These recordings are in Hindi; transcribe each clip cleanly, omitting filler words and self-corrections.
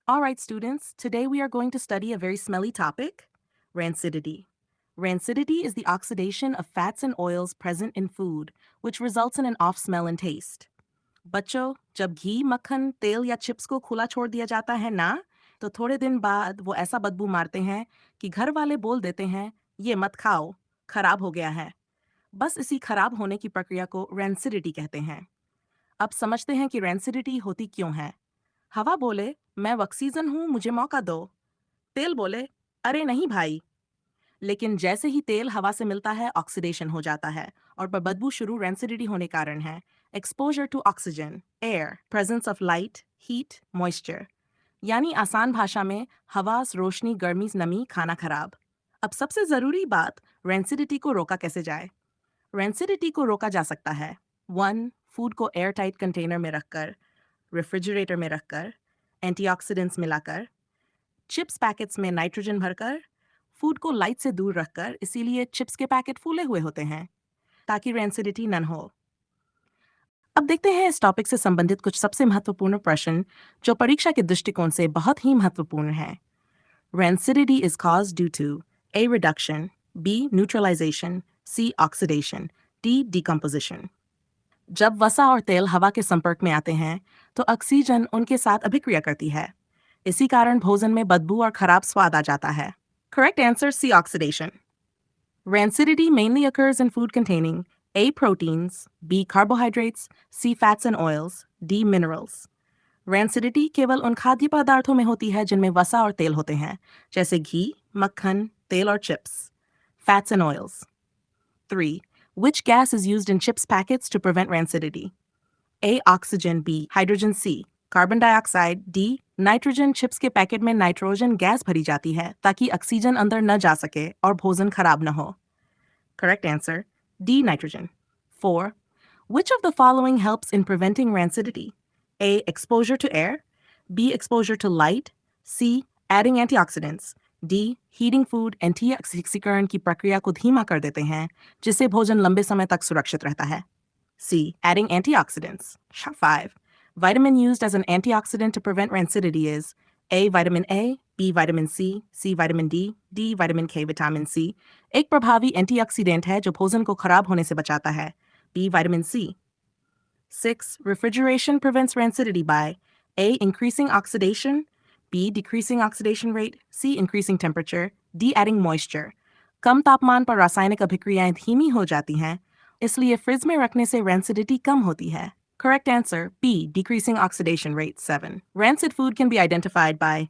All right, students, today we are going to study a very smelly topic, rancidity. Rancidity is the oxidation of fats and oils present in food, which results in an off smell and taste. बच्चों, जब घी, मक्खन, तेल या चिप्स को खुला छोड़ दिया जाता है ना, तो थोड़े दिन बाद वो ऐसा बदबू मारते हैं कि घर वाले बोल देते हैं, ये मत खाओ, खराब हो गया है। बस इसी खराब होने की प्रक्रिया को रैंसिडिटी कहते हैं। अब समझते हैं कि रैंसिडिटी होती क्यों है। हवा बोले, मैं ऑक्सीजन हूँ, मुझे मौका दो। तेल बोले, अरे नहीं भाई। लेकिन जैसे ही तेल हवा से मिलता है, ऑक्सीडेशन हो जाता है और बदबू शुरू रैंसिडिटी होने कारण है। Exposure to oxygen, air, presence of light, heat, moisture. यानी आसान भाषा में हवा, रोशनी, गर्मी, नमी, खाना खराब। अब सबसे जरूरी बात, रैंसिडिटी को रोका कैसे जाए। रैंसिडिटी को रोका जा सकता है 1. फूड को एयर टाइट कंटेनर में रखकर, रेफ्रिजरेटर में रखकर, एंटीऑक्सीडेंट्स मिलाकर, चिप्स पैकेट्स में नाइट्रोजन भरकर, फूड को लाइट से दूर रखकर, इसीलिए चिप्स के पैकेट फूले हुए होते हैं ताकि रैंसिडिटी न हो। अब देखते हैं इस टॉपिक से संबंधित कुछ सबसे महत्वपूर्ण प्रश्न जो परीक्षा के दृष्टिकोण से बहुत ही महत्वपूर्ण है। Rancidity is caused due to A. reduction, B. neutralization, C. oxidation, D. decomposition। जब वसा और तेल हवा के संपर्क में आते हैं तो ऑक्सीजन उनके साथ अभिक्रिया करती है। इसी कारण भोजन में बदबू और खराब स्वाद आ जाता है। Correct answer C. oxidation। Rancidity mainly occurs in food containing A. proteins, B. carbohydrates, C. fats and oils, D. minerals। Rancidity केवल उन खाद्य पदार्थों में होती है जिनमें वसा और तेल होते हैं, जैसे घी, मक्खन, तेल और chips. Fats and oils। 3. Which gas is used in chips packets to prevent rancidity? A. Oxygen, B. Hydrogen, C. Carbon dioxide, D. Nitrogen. Chips के पैकेट में नाइट्रोजन गैस भरी जाती है ताकि ऑक्सीजन अंदर न जा सके और भोजन खराब न हो। Correct answer D. Nitrogen। 4. Which of the following helps in preventing rancidity? A. Exposure to air, B. Exposure to light, C. Adding antioxidants, D. Heating food एंटीऑक्सीकरण की प्रक्रिया को धीमा कर देते हैं जिससे भोजन लंबे समय तक सुरक्षित रहता है। C. Adding antioxidants। 5. Vitamin used as an antioxidant to prevent rancidity is A. Vitamin A, B. Vitamin C, C. Vitamin D, D. Vitamin K, Vitamin C। एक प्रभावी एंटीऑक्सीडेंट है जो भोजन को खराब होने से बचाता है। B. Vitamin C। 6. Refrigeration prevents rancidity by A. Increasing oxidation, B. Decreasing oxidation rate, C. Increasing temperature, D. Adding moisture। कम तापमान पर रासायनिक अभिक्रियाएं धीमी हो जाती हैं, इसलिए फ्रिज में रखने से रैंसिडिटी कम होती है। Correct answer B. Decreasing oxidation rate 7। Rancid food can be identified by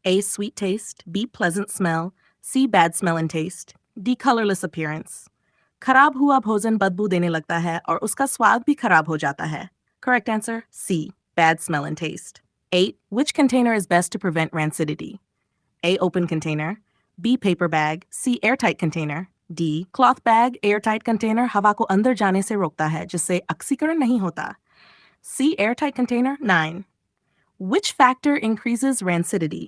A. Sweet taste, B. Pleasant smell, C. Bad smell and taste, D. Colorless appearance। खराब हुआ भोजन बदबू देने लगता है और उसका स्वाद भी खराब हो जाता है। Correct answer C. Bad smell and taste। 8. Which container is best to prevent rancidity? A. Open container, B. Paper bag, C. Airtight container, D. Cloth bag। Airtight container हवा को अंदर जाने से रोकता है जिससे ऑक्सीकरण नहीं होता। C. Airtight container 9. Which factor increases rancidity?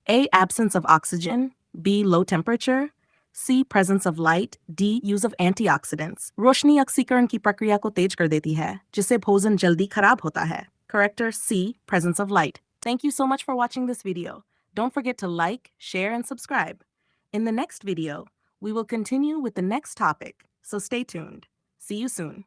A. Absence of oxygen, B. Low temperature, C. Presence of light, D. Use of antioxidants। रोशनी ऑक्सीकरण की प्रक्रिया को तेज कर देती है जिससे भोजन जल्दी खराब होता है। Corrector C. Presence of light। Thank you so much for watching this video. Don't forget to like, share, and subscribe. In the next video, we will continue with the next topic, so stay tuned. See you soon.